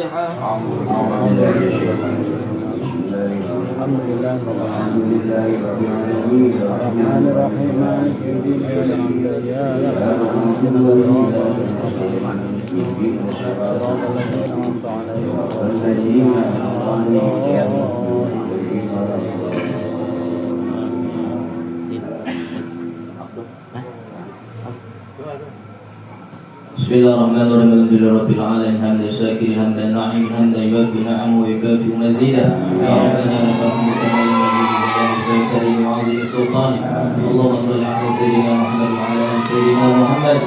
الفاتحة. الحمد لله رب العالمين الرحمن الرحيم مالك يوم الدين إياك نعبد وإياك نستعين اهدنا الصراط الذين أنعمت عليهم غير المغضوب Bismillahirrahmanirrahim. Alhamdulillahirabbil alamin hamdan syakirin hamdan na'im hamdan yuwaffi na'amahu wa yukafi mazida. Ya rabbana lakal hamdu kama yanbaghi li karim wa 'azimi sultanik. Allahumma shalli 'ala sayyidina Muhammad wa 'ala ali sayyidina Muhammad.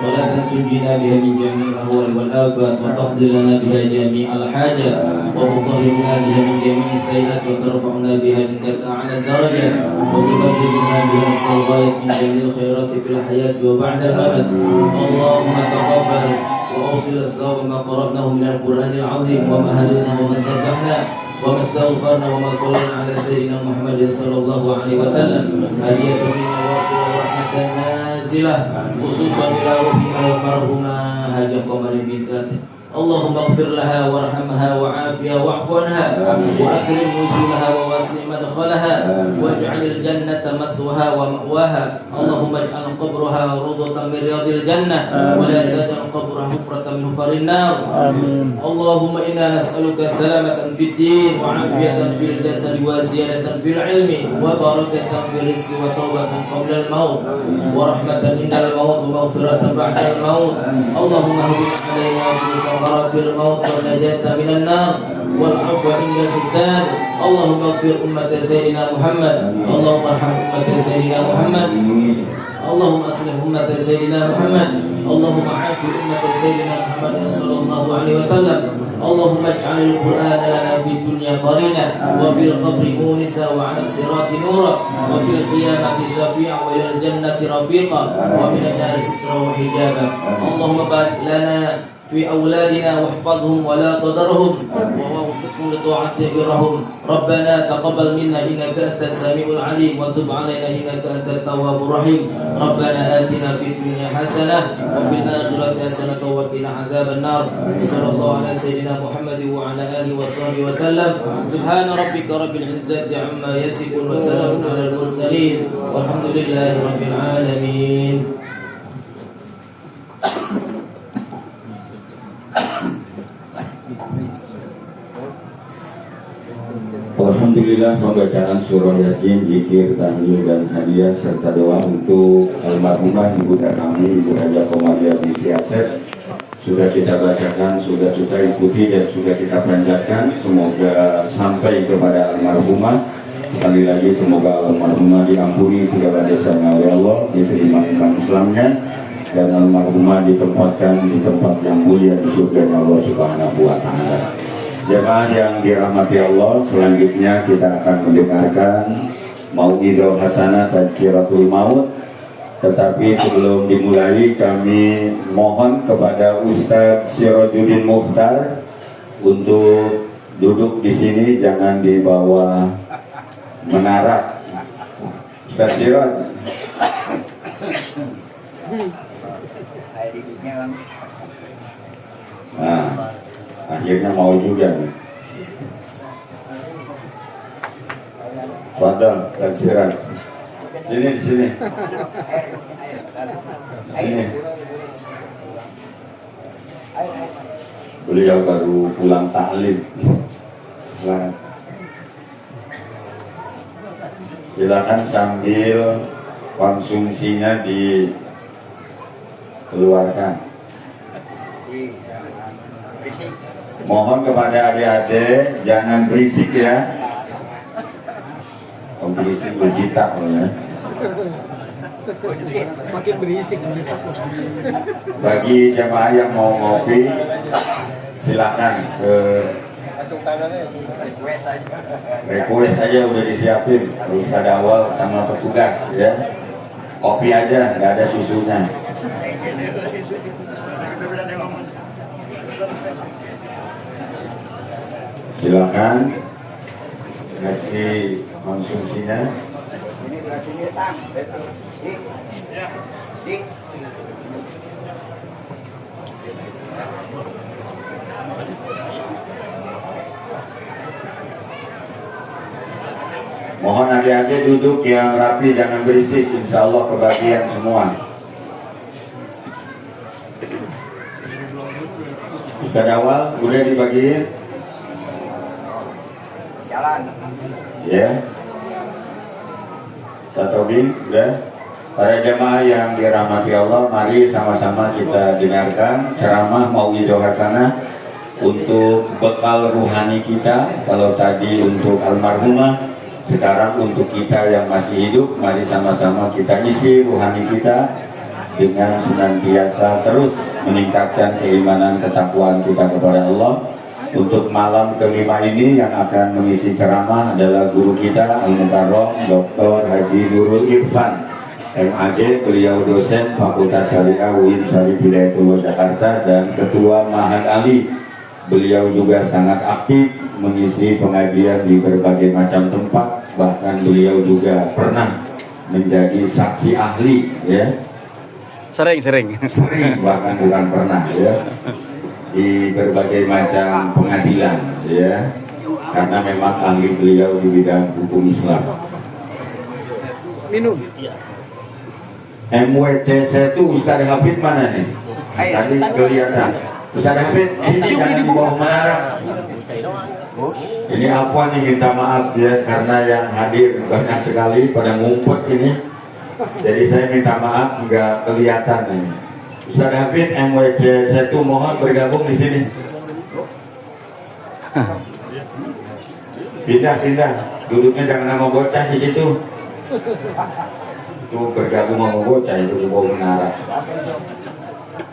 Salatan tunjina biha min jami'il ahwal wal afat wa taqdi lana biha jami'al hajat wa tutahhiruna biha min jami'is sayyi'at wa tarfa'una biha indaka 'ala darajat wa tuballighuna biha as-salawat min jami'il khairati fil hayati wa ba'da al-mamat. Allahumma taqabbal wa awsil as-sawab ma qara'nahu min al-Qur'anil 'azim wa ma halilna wa ma sabbahna wa ma astaghfarna wa ma sallallahu ala sayyidina Muhammadin sallallahu alaihi wasallam. Hadiyatun minna wasilah wa rahmatan nazilah khususan ila ruhi al-marhumah Hajah Qamari binti Allahumma ighfir laha warhamha wa'afiha wa'fu anha wa akrim nuzulaha wa wasi' madkhalaha waj'alil jannata mathwaha wa ma'waha. Allahumma ij'al qabraha rawdatan min riyadil jannah wa la taj'al qabraha hufratan min hufarin nar. Amin. Allahumma inna nas'aluka salamatan fid din wa 'afiyatan fil jasad wa ziyadatan fil ilmi wa barakatan fil rizqi wa tawbatan qabla al-maut wa rahmatan indal maut wa maghfiratan ba'da al-maut. Allahumma hawwin 'alaina bi sakaratil maut wa najata minan nar wal 'afwa indal hisab. Allahumma ighfir ummata sayyidina Muhammad. Allahumma arham ummata sayyidina Muhammad. Allahumma aslih ummata sayyidina Muhammad. Allahumma 'afi ummata sayyidina Muhammad sallallahu alaihi wasallam. Allahumma ij'alil Qur'ana lana fid dunya qarina wa fil qabri munisa wa 'ala sirati nura wa fil qiyamati syafi'a wa ilal jannati rafiqa wa minan nari sitra wa hijaba. Allahumma barik lana في أولادنا واحفظهم ولا تضرهم ووفقهم لطاعتك برهم. ربنا تقبل منا إنك أنت السميع العليم وتب علينا إنك أنت التواب الرحيم. ربنا آتنا في الدنيا حسنة وفي الآخرة حسنة وقنا عذاب النار. صلى الله على سيدنا محمد وعلى آله وصحبه وسلم. سبحان ربك رب العزة عما يصفون وسلام على المرسلين والحمد لله رب العالمين. Alhamdulillah, pembacaan surah Yasin, zikir, tahlil dan hadiah serta doa untuk almarhumah ibu kami Ibu Hajah Qamariah binti Asep sudah kita bacakan, sudah kita ikuti dan sudah kita panjatkan. Semoga sampai kepada almarhumah. Sekali lagi semoga almarhumah diampuni segala dosanya oleh Allah, diterima iman Islamnya, dan almarhumah ditempatkan di tempat yang mulia di surga Allah Subhanahu wa Ta'ala. Jemaah yang dirahmati Allah, selanjutnya kita akan mendengarkan Mau'idhah Hasanah Tadhkiratul Maut. Tetapi sebelum dimulai, kami mohon kepada Ustadz Sirajuddin Mukhtar untuk duduk di sini, jangan di bawah menara. Ustadz Siraj. Nah, akhirnya mau juga nih. Fadal, Ustadz Siraj. Sini, di sini. Sini. Beliau baru pulang taklim. Silakan sambil konsumsinya dikeluarkan. Mohon kepada adik-adik jangan berisik ya. Berisik berjitak ya. Makin berisik. Bagi jemaah yang mau ngopi, silakan ke request aja udah disiapin Ustadz Awal sama petugas ya. Kopi aja, nggak ada susunya. Silakan kasih konsumsinya. Ini berasnya tang, betul. Dik. Mohon adik-adik duduk yang rapi, jangan berisik, insya Allah kebagian semua. Ustaz awal, udah dibagiin? Jalan. Ya. Ustaz Tobing, udah? Para jamaah yang dirahmati Allah, mari sama-sama kita dengarkan ceramah Mauidul Hasanah untuk bekal ruhani kita. Kalau tadi untuk almarhumah, sekarang untuk kita yang masih hidup, mari sama-sama kita isi ruhani kita dengan senantiasa terus meningkatkan keimanan ketakwaan kita kepada Allah. Untuk malam kelima ini yang akan mengisi ceramah adalah guru kita Al-Mukarram Dr. Haji Nurul Irfan MAG, beliau dosen Fakultas Syariah UIN Syarif Hidayatullah Jakarta dan Ketua Ma'had Ali. Beliau juga sangat aktif mengisi pengajian di berbagai macam tempat, bahkan beliau juga pernah menjadi saksi ahli, ya. Sering Bahkan bukan pernah, ya, di berbagai macam pengadilan, ya, karena memang ahli beliau di bidang hukum Islam. minum. MWC1 Ustaz Hafid mana nih? Tadi kelihatan. Ustaz Hafid, sini jangan di bawah menara. Ini Afwan nih, minta maaf ya, karena yang hadir banyak sekali pada ngumpet ini. Jadi saya minta maaf nggak kelihatan ini. Ustaz Hafid MWC1 mohon bergabung di sini. Pindah, duduknya jangan sama bocah di situ. Itu bergabung sama bocah itu di bawah menara.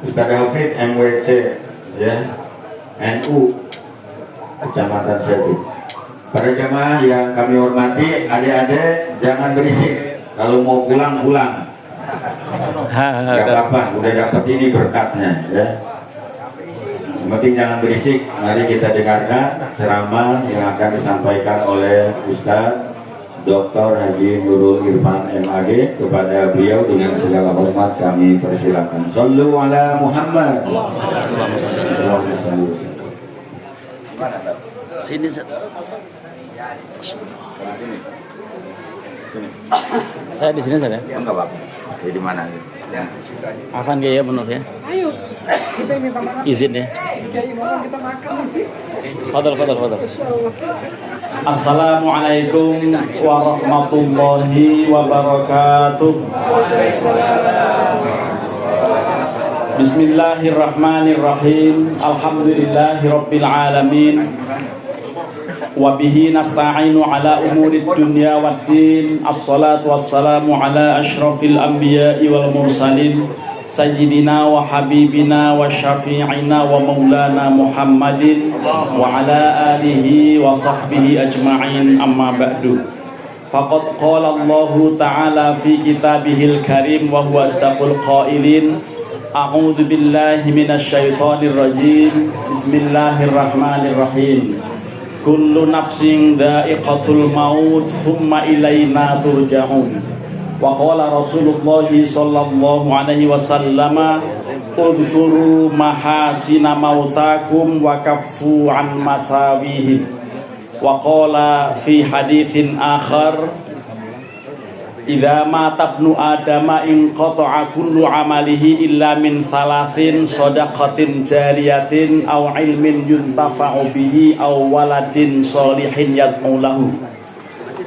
Ustaz Hafid MWC, ya, NU Kecamatan Setu. Para jamaah yang kami hormati, adik-adik jangan berisik. Kalau mau pulang. Gak apa-apa, udah dapat ini berkatnya, ya. Yang penting jangan berisik. Mari kita dengarkan ceramah yang akan disampaikan oleh Ustaz Dr. Haji Nurul Irfan MAG. Kepada beliau dengan segala hormat kami persilakan. Shallu ala Muhammad. Sini. Saya di sini saja. Enggak apa-apa. Di mana? Afan gaya benar ya. Ayo, kita minta maaf. Izin ya. Kiai mau kita makan nanti. Fadal. Assalamualaikum warahmatullahi wabarakatuh. Bismillahirrahmanirrahim. Alhamdulillahirabbil alamin. Wa bihi nasta'inu ala umurid dunya waddin. Assalatu wassalamu ala asyrafil anbiya'i wal mursalin sayyidina wa habibina wa syafi'ina wa maulana Muhammadin wa ala alihi wa sahbihi ajma'in, amma ba'du. Faqad qala Allah ta'ala fi kitabihil karim wa huwa asdaqul qailin. A'udzu billahi minasy syaithanir rajim. Bismillahirrahmanirrahim. Kullu nafsin dha'iqatul maut thumma ilaina turja'un. Wa qala Rasulullah sallallahu alaihi wasallam, udhkuru mahasina mautakum wa kaffu an masawihim. Wa qala fi haditsin akhar, idza mata ibnu adama in qata'a kullu amalihi illa min thalathin, shadaqatin jariyatin aw ilmin yuntafa'u bihi aw waladin sholihin yad'u lahu,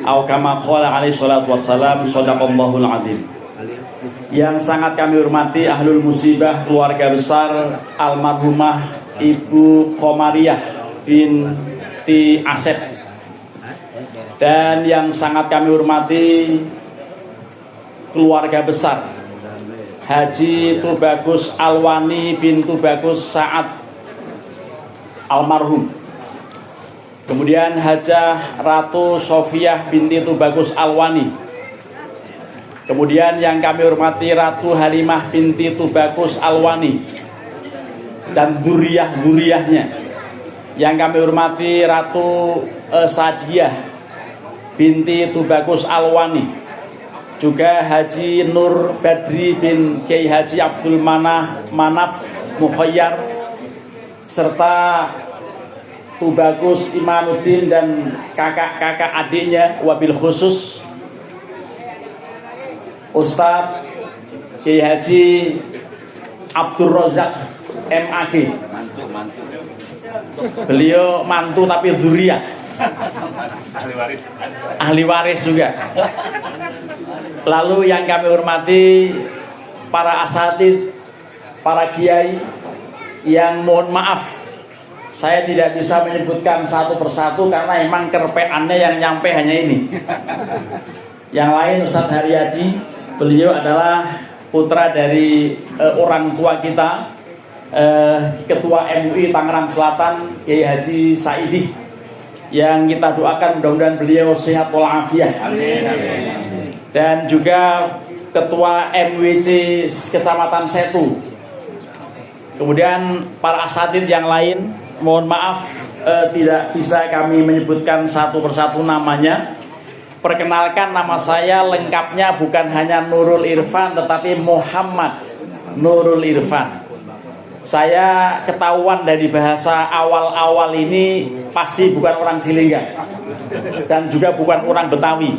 aw kama qala alaihi salatu wassalam, shadaqallahul azim. Yang sangat kami hormati ahlul musibah, keluarga besar almarhumah Ibu Komariah binti Asep, dan yang sangat kami hormati keluarga besar Haji Tubagus Alwani bin Tubagus Sa'ad almarhum. Kemudian Hajah Ratu Sofiah binti Tubagus Alwani. Kemudian yang kami hormati Ratu Halimah binti Tubagus Alwani dan duriah-duriahnya. Yang kami hormati Ratu Sadiah binti Tubagus Alwani. Juga Haji Nur Badri bin Kiai Haji Abdul Manaf Mukhayyar, serta Tubagus Imanuddin dan kakak-kakak adiknya, wabil khusus Ustadz Kiai Haji Abdul Razak MAG. Beliau mantu tapi dzurriyyah, ahli waris juga. Lalu yang kami hormati para asatidz, para kiai yang mohon maaf saya tidak bisa menyebutkan satu persatu karena emang kerpeannya yang nyampe hanya ini. Yang lain Ustadz Haryadi, beliau adalah putra dari orang tua kita, Ketua MUI Tangerang Selatan Kiai Haji Saidi, yang kita doakan mudah-mudahan beliau sehat walafiat. Dan juga Ketua MWC Kecamatan Setu. Kemudian para asatidz yang lain, mohon maaf tidak bisa kami menyebutkan satu persatu namanya. Perkenalkan, nama saya lengkapnya bukan hanya Nurul Irfan tetapi Muhammad Nurul Irfan. Saya ketahuan dari bahasa awal-awal ini pasti bukan orang Cilenggang dan juga bukan orang Betawi.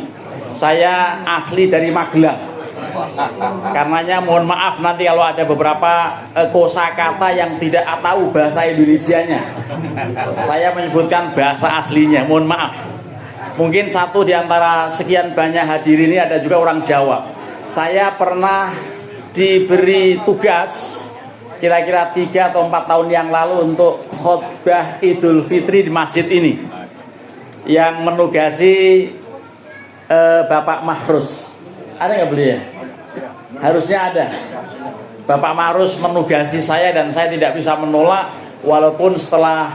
Saya asli dari Magelang. Karenanya mohon maaf nanti kalau ada beberapa kosakata yang tidak tahu bahasa Indonesianya. Saya menyebutkan bahasa aslinya, mohon maaf. Mungkin satu di antara sekian banyak hadirin ini ada juga orang Jawa. Saya pernah diberi tugas kira-kira 3 atau 4 tahun yang lalu untuk khutbah Idul Fitri di masjid ini, yang menugasi Bapak Mahrus. Ada nggak beliau? Harusnya ada. Bapak Mahrus menugasi saya dan saya tidak bisa menolak, walaupun setelah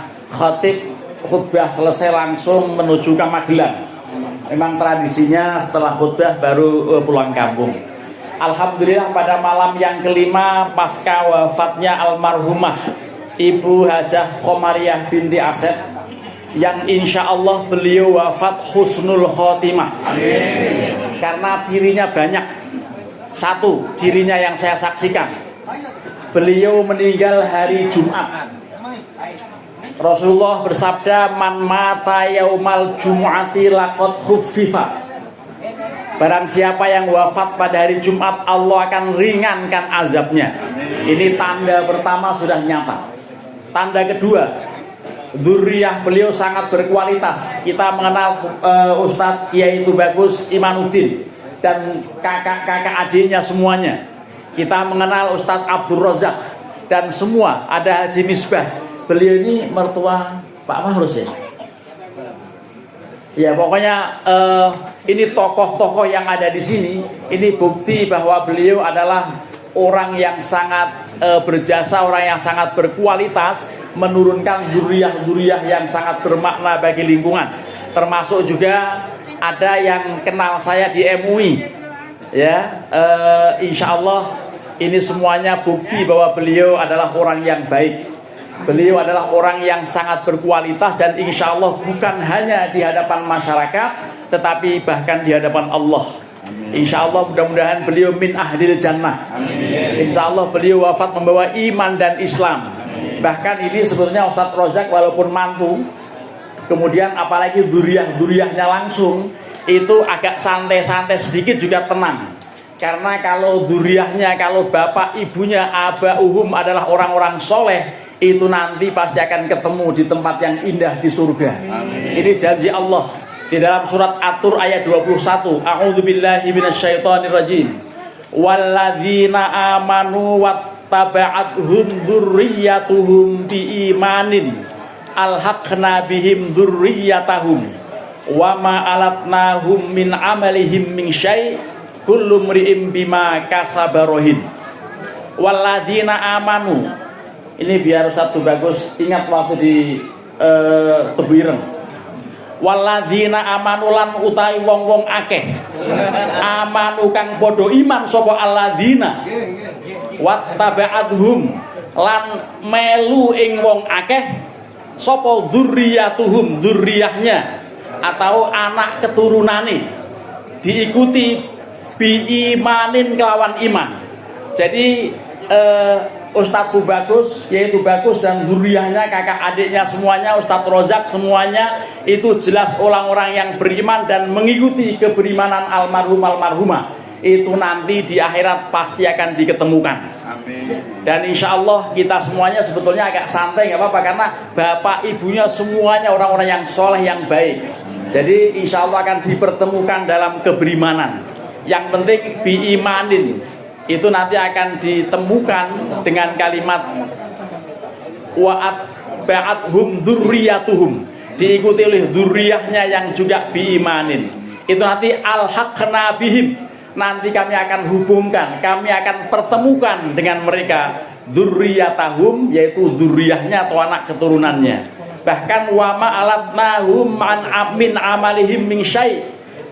khutbah selesai langsung menuju ke Magelang. Memang tradisinya setelah khutbah baru pulang kampung. Alhamdulillah pada malam yang kelima pasca wafatnya almarhumah Ibu Hajah Komariah binti Asep, yang insya Allah beliau wafat husnul khotimah. Amin. Karena cirinya banyak. Satu, cirinya yang saya saksikan, beliau meninggal hari Jumat. Rasulullah bersabda, man mata yaumal jumu'ati laqad khuffifa. Barang siapa yang wafat pada hari Jumat, Allah akan ringankan azabnya. Ini tanda pertama sudah nyata. Tanda kedua, dzurriyyah beliau sangat berkualitas. Kita mengenal Ustadz Kiai Tubagus Imanuddin dan kakak-kakak adiknya semuanya. Kita mengenal Ustadz Abdul Razak dan semua, ada Haji Misbah. Beliau ini mertua Pak Mahrus ya. Ya pokoknya ini tokoh-tokoh yang ada di sini, ini bukti bahwa beliau adalah orang yang sangat berjasa, orang yang sangat berkualitas, menurunkan dzurriyyah yang sangat bermakna bagi lingkungan. Termasuk juga ada yang kenal saya di MUI, ya. Insya Allah ini semuanya bukti bahwa beliau adalah orang yang baik. Beliau adalah orang yang sangat berkualitas dan insya Allah bukan hanya di hadapan masyarakat, tetapi bahkan di hadapan Allah. Insya Allah mudah-mudahan beliau min ahlil jannah. Insya Allah beliau wafat membawa iman dan Islam. Bahkan ini sebetulnya Ustadz Razak walaupun mantu, kemudian apalagi dzurriyyahnya langsung, itu agak santai-santai sedikit juga tenang. Karena kalau dzurriyyahnya, kalau bapak ibunya abauhum adalah orang-orang soleh, itu nanti pasti akan ketemu di tempat yang indah di surga. Amin. Ini janji Allah di dalam surat At-Tur ayat 21. A'udzubillahi minasyaitonirrajim. Walladzina amanu wattaba'athum dzurriyyatuhum biimanin alhaqna bihim dzurriyyatahum wama alatnahum min amalihim min syai' kullu mri'in bima kasaba rahin. Walladzina amanu, ini biar Ustadz Tubagus ingat waktu di Tebu Ireng. Walladzina amanu lan utawi wong-wong akeh. Amanu kang padha iman sapa alladzina. Wattaba'athum lan melu ing wong akeh sapa dzurriyyatuhum, dzurriyyahnya atau anak keturunane diikuti bi imanin kelawan iman. Jadi Ustadz Bagus, yaitu Bagus dan zuriyahnya, kakak adiknya semuanya, Ustadz Rozak semuanya itu jelas orang-orang yang beriman dan mengikuti keberimanan almarhumah. Itu nanti di akhirat pasti akan diketemukan. Dan insya Allah kita semuanya sebetulnya agak santai, nggak apa-apa, karena bapak ibunya semuanya orang-orang yang soleh, yang baik. Jadi insya Allah akan dipertemukan dalam keberimanan. Yang penting biimanin, itu nanti akan ditemukan dengan kalimat wa'at ba'athum dzurriyyatuhum, diikuti oleh dzurriyyahnya yang juga biimanin. Itu nanti alhaqna bihim, nanti kami akan hubungkan, kami akan pertemukan dengan mereka dzurriyyatahum, yaitu dzurriyyahnya atau anak keturunannya. Bahkan wa ma'alatnahum min amalihim min syai',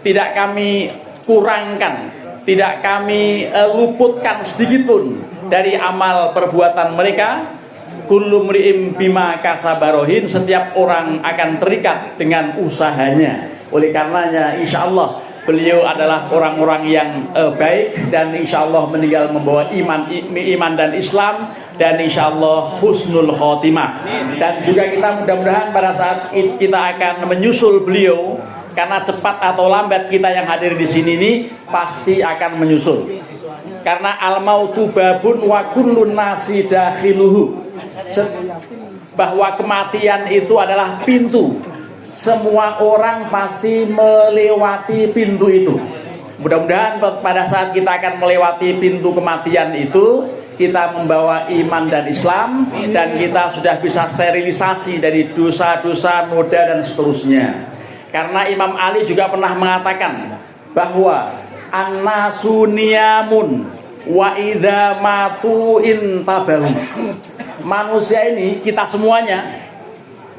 tidak kami kurangkan, tidak kami luputkan sedikit pun dari amal perbuatan mereka. Kullu mri'im bima kasabarohin, setiap orang akan terikat dengan usahanya. Oleh karenanya insya Allah beliau adalah orang-orang yang baik, dan insya Allah meninggal membawa iman dan Islam, dan insya Allah husnul khotimah. Dan juga kita mudah-mudahan pada saat kita akan menyusul beliau, karena cepat atau lambat kita yang hadir di sini ini pasti akan menyusul. Karena al-mautu babun wa kullun nasi dakhiluhu, bahwa kematian itu adalah pintu. Semua orang pasti melewati pintu itu. Mudah-mudahan pada saat kita akan melewati pintu kematian itu, kita membawa iman dan Islam, dan kita sudah bisa sterilisasi dari dosa-dosa, noda dan seterusnya. Karena Imam Ali juga pernah mengatakan bahwa an-nasu niyamun wa idza matu intabahu. Manusia ini, kita semuanya,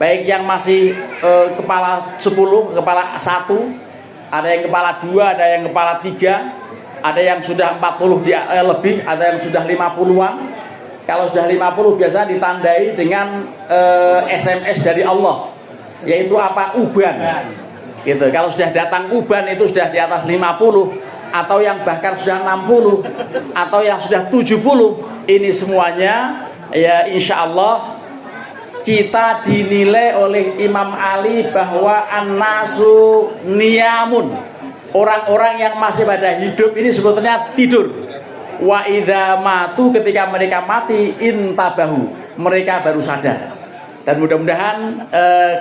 baik yang masih kepala 10, kepala 1, ada yang kepala 2, ada yang kepala 3, ada yang sudah 40 lebih, ada yang sudah 50-an. Kalau sudah 50 biasa ditandai dengan SMS dari Allah, yaitu apa? Uban. Gitu. Kalau sudah datang uban itu sudah di atas 50, atau yang bahkan sudah 60, atau yang sudah 70. Ini semuanya ya insya Allah kita dinilai oleh Imam Ali bahwa an-nasu niyamun, orang-orang yang masih pada hidup ini sebetulnya tidur. Wa idza matu, ketika mereka mati intabahu, mereka baru sadar. Dan mudah-mudahan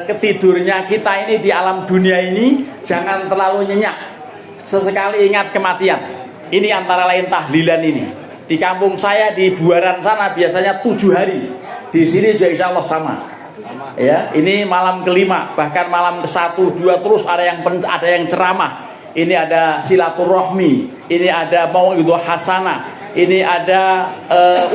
ketidurnya kita ini di alam dunia ini jangan terlalu nyenyak. Sesekali ingat kematian. Ini antara lain tahlilan ini. Di kampung saya di Buaran sana biasanya 7 hari. Di sini juga insya Allah sama. Ya, ini malam kelima, bahkan malam ke-1, 2 terus ada yang ceramah. Ini ada silaturahmi, ini ada mau'idhah hasanah, ini ada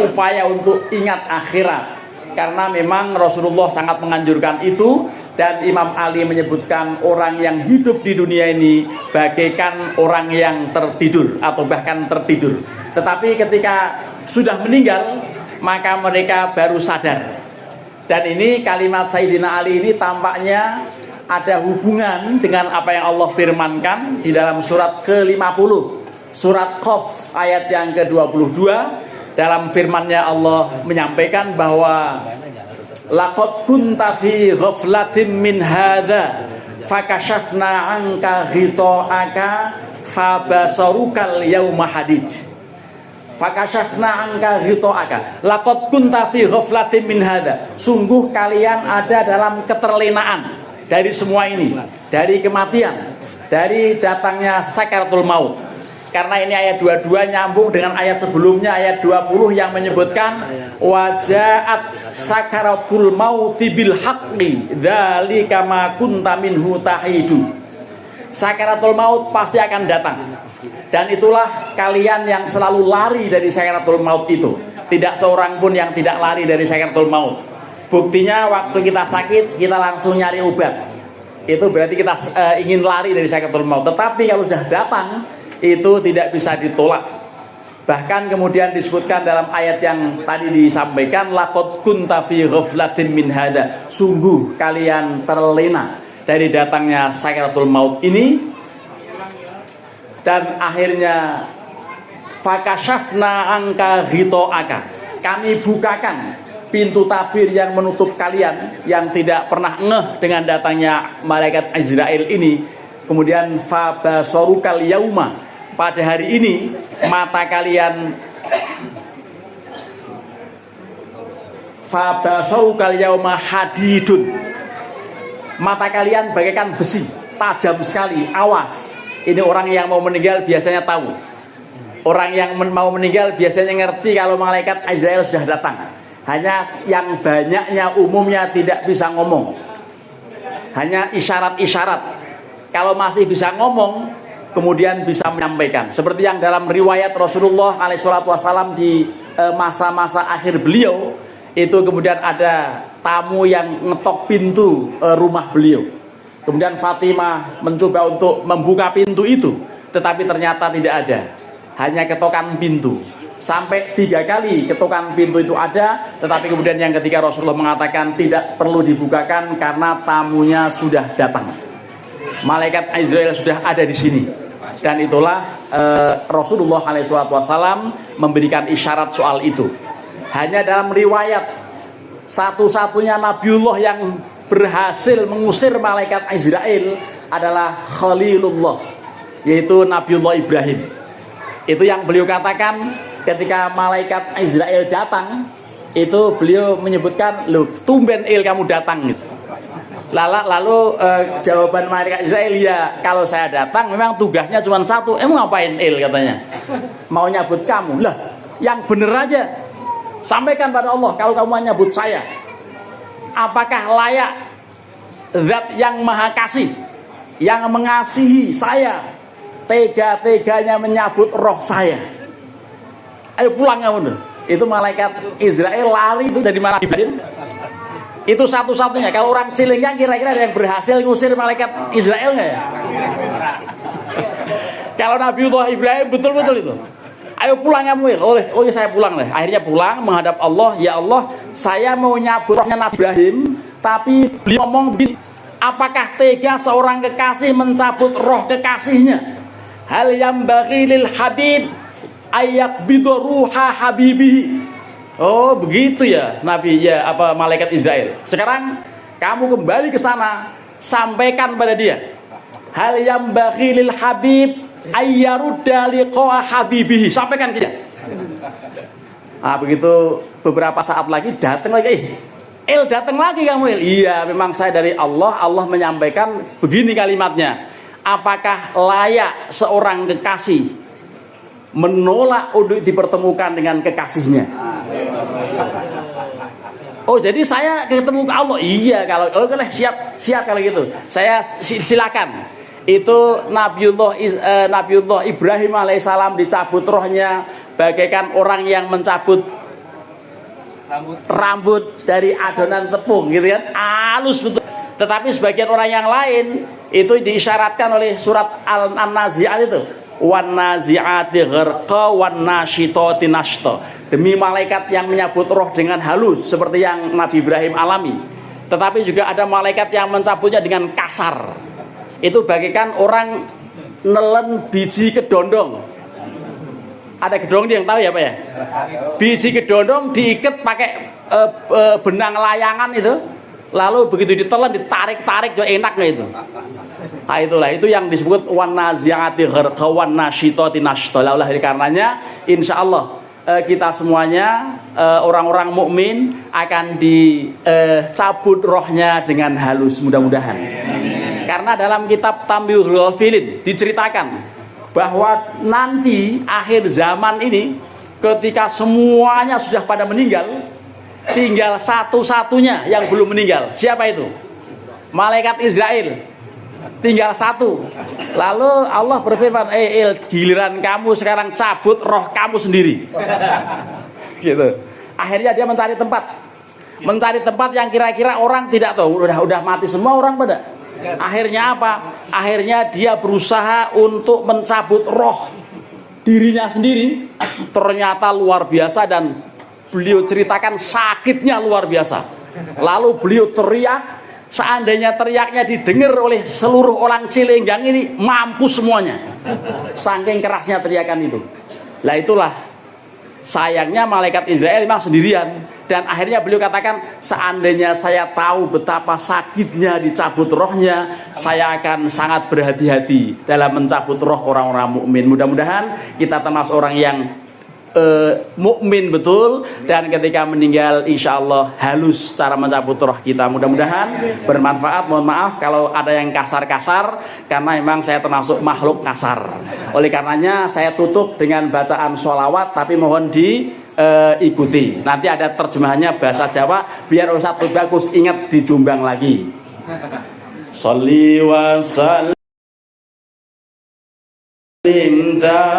upaya untuk ingat akhirat. Karena memang Rasulullah sangat menganjurkan itu, dan Imam Ali menyebutkan orang yang hidup di dunia ini bagaikan orang yang tertidur atau bahkan tertidur. Tetapi ketika sudah meninggal, maka mereka baru sadar. Dan ini kalimat Sayyidina Ali ini tampaknya ada hubungan dengan apa yang Allah firmankan di dalam surat ke-50, surat Qaf ayat yang ke-22. Dalam firman-Nya Allah menyampaikan bahwa laqad kunta fi ghaflatin min hadza fakashafna anka ghita'aka fabasarukal yauma hadid. Fakashafna anka ghita'aka laqad kunta fi ghaflatin min hadza, sungguh kalian ada dalam keterlenaan dari semua ini, dari kematian, dari datangnya sakaratul maut. Karena ini ayat 22 nyambung dengan ayat sebelumnya, ayat 20 yang menyebutkan wajaat sakaratul mauti bil haqqi dzalika ma kunta minhu tahidu. Sakaratul maut pasti akan datang, dan itulah kalian yang selalu lari dari sakaratul maut itu. Tidak seorang pun yang tidak lari dari sakaratul maut. Buktinya waktu kita sakit kita langsung nyari obat, itu berarti kita ingin lari dari sakaratul maut. Tetapi kalau sudah datang itu tidak bisa ditolak. Bahkan kemudian disebutkan dalam ayat yang tadi disampaikan, laqad kunta fi ghaflatin min hadza, sungguh kalian terlena dari datangnya sakaratul maut ini. Dan akhirnya fakashafna angka ghita'aka, kami bukakan pintu tabir yang menutup kalian yang tidak pernah ngeh dengan datangnya malaikat Azrail ini. Kemudian fabasorukal yauma, pada hari ini mata kalian fabasorukal yauma hadidun, mata kalian bagaikan besi, tajam sekali, awas. Ini orang yang mau meninggal biasanya tahu. Orang yang mau meninggal biasanya ngerti kalau malaikat Azrail sudah datang. Hanya yang banyaknya umumnya tidak bisa ngomong. Hanya isyarat-isyarat. Kalau masih bisa ngomong, kemudian bisa menyampaikan. Seperti yang dalam riwayat Rasulullah SAW di masa-masa akhir beliau, itu kemudian ada tamu yang ngetok pintu rumah beliau. Kemudian Fatimah mencoba untuk membuka pintu itu, tetapi ternyata tidak ada. Hanya ketokan pintu. Sampai 3 kali ketokan pintu itu ada, tetapi kemudian yang ketiga Rasulullah mengatakan tidak perlu dibukakan karena tamunya sudah datang. Malaikat Azrail sudah ada di sini. Dan itulah Rasulullah SAW memberikan isyarat soal itu. Hanya dalam riwayat satu-satunya Nabiullah yang berhasil mengusir malaikat Azrail adalah Khalilullah, yaitu Nabiullah Ibrahim. Itu yang beliau katakan ketika malaikat Azrail datang, itu beliau menyebutkan, "Loh, tumben kamu datang." Gitu. Lalu jawaban malaikat Azrail, "Ya, kalau saya datang memang tugasnya cuma satu." "Emang ngapain katanya?" "Mau nyabut kamu." "Lah, yang bener aja. Sampaikan pada Allah kalau kamu nyabut saya. Apakah layak Zat yang Maha Kasih, yang mengasihi saya, tega-teganya menyabut roh saya? Ayo pulang kamu." Itu malaikat Israel lari itu dari mana Ibrahim. Itu satu-satunya. Kalau orang Cilenggang kira-kira ada yang berhasil ngusir malaikat Israel nggak ya? Kalau Nabiullah Ibrahim betul-betul itu. "Ayo pulang kamu." Oh saya pulang deh. Akhirnya pulang menghadap Allah. "Ya Allah, saya mau nyabut rohnya Nabi Ibrahim, tapi beliau ngomong begini, apakah tega seorang kekasih mencabut roh kekasihnya? Hal yang bagilil habib ayak bidoruha habibihi." Oh begitu ya Nabi, ya apa malaikat Israel. Sekarang kamu kembali ke sana, sampaikan pada dia, hal yang bagilil habib ayyarudda liqa habibihi. Sampaikan dia. Begitu beberapa saat lagi datang lagi. Datang lagi kamu. Iya, memang saya dari Allah. Allah menyampaikan begini kalimatnya. Apakah layak seorang kekasih menolak untuk dipertemukan dengan kekasihnya? Oh, jadi saya ketemu ke Allah. Iya, kalau siap kalau gitu. Saya silakan. Itu Nabiullah Ibrahim alaihissalam dicabut rohnya bagaikan orang yang mencabut rambut dari adonan tepung gitu kan, halus betul. Tetapi sebagian orang yang lain itu diisyaratkan oleh surat An-Nazi'at itu, wan nazi'ati gharqa wan nasyitati nashta, demi malaikat yang menyabut roh dengan halus seperti yang Nabi Ibrahim alami. Tetapi juga ada malaikat yang mencabutnya dengan kasar. Itu bagaikan orang nelen biji kedondong. Ada kedondong yang tahu ya Pak ya? Biji kedondong diikat pakai benang layangan itu, lalu begitu ditelan ditarik-tarik juga enaknya itu. Nah itulah itu yang disebut wan nazi'ati gharqa wan nasyitati nashta. Oleh karenanya insyaallah kita semuanya orang-orang mukmin akan dicabut rohnya dengan halus mudah-mudahan. Karena dalam kitab Tambihul Ghafilin diceritakan bahwa nanti akhir zaman ini ketika semuanya sudah pada meninggal, tinggal satu-satunya yang belum meninggal. Siapa itu? Malaikat Israel. Tinggal satu. Lalu Allah berfirman, giliran kamu sekarang cabut roh kamu sendiri. Gitu. Akhirnya dia mencari tempat yang kira-kira orang tidak tahu. Udah mati semua orang pada. Akhirnya apa? Akhirnya dia berusaha untuk mencabut roh dirinya sendiri. Ternyata luar biasa dan beliau ceritakan sakitnya luar biasa. Lalu beliau teriak. Seandainya teriaknya didengar oleh seluruh orang Cilenggang ini, mampus semuanya. Saking kerasnya teriakan itu. Lah itulah Sayangnya malaikat Israel memang sendirian. Dan akhirnya beliau katakan, seandainya saya tahu betapa sakitnya dicabut rohnya, saya akan sangat berhati-hati dalam mencabut roh orang-orang mukmin. Mudah-mudahan kita termasuk orang yang mukmin betul, dan ketika meninggal insya Allah halus cara mencabut roh kita. Mudah-mudahan bermanfaat. Mohon maaf kalau ada yang kasar-kasar, karena memang saya termasuk makhluk kasar. Oleh karenanya saya tutup dengan bacaan sholawat, tapi mohon diikuti. Nanti ada terjemahannya bahasa Jawa biar Ustaz bagus ingat di Jombang lagi. Sholli wa sallim daiman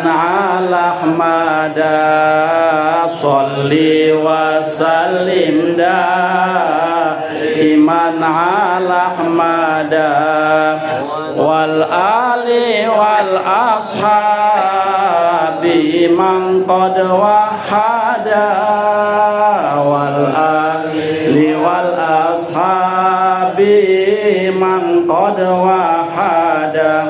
ala ahmada, sholli wa sallim daiman ala ahmada, wal ali wal ashabi man qad wahada, wal ali wal ashabi man qad wahada.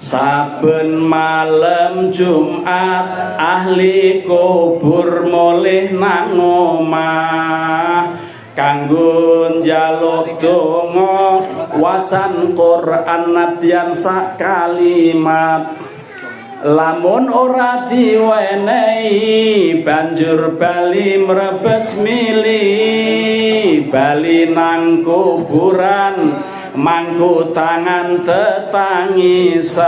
Saben malam Jumat ahli kubur mulih nang omah kanggo njaluk donga wacan Quran nadyan sak kalimat. Lamun ora diwenehi banjur bali mrebes mili, bali nang kuburan mangku tangan tetangisan.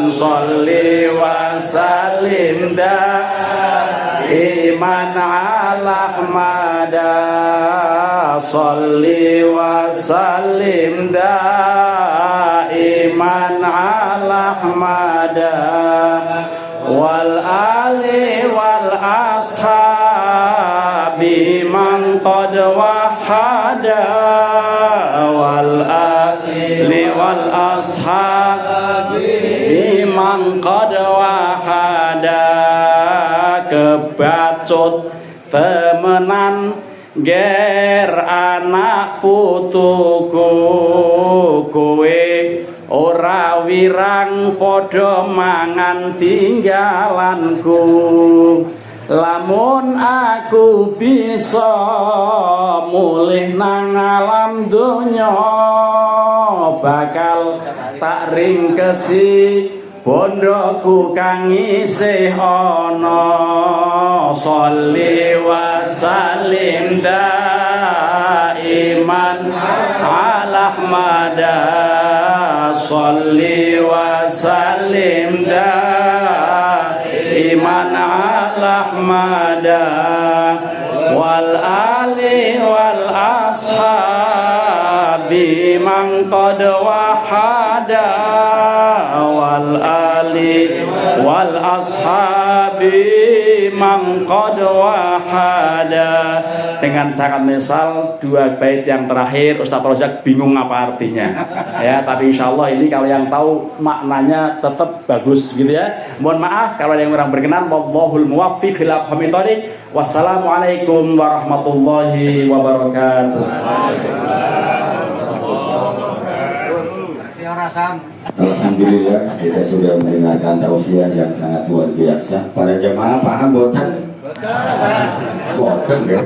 Sholli wa sallim daiman ala ahmada, sholli wa sallim daiman ala ahmada, wal ali wal ashabi man qad wahada, wal ali wal ashabi man qad wahada. Kebacut temenan ger anak putuku, kowe ora wirang padha mangan tinggalanku. Lamun aku bisa mulih nang alam donya, bakal tak ringkesi bondoku kang isih ana. Sholli wa sallim daiman ala ahmada, sholli wa sallim daiman ala ahmada, wal ali wal ashabi man qad wahada, wal ali wal ashabi man qad wahada. Dengan sangat misal dua bait yang terakhir Ustaz Rozak bingung apa artinya ya, tapi insya Allah ini kalau yang tahu maknanya tetap bagus gitu ya. Mohon maaf kalau ada yang kurang berkenan. Wallahul muwaffiq ila aqwamit thoriq. Wassalamualaikum warahmatullahi wabarakatuh. Alhamdulillah kita sudah mendengarkan tausiah yang sangat luar biasa. Para jemaah paham boten? Boten ya.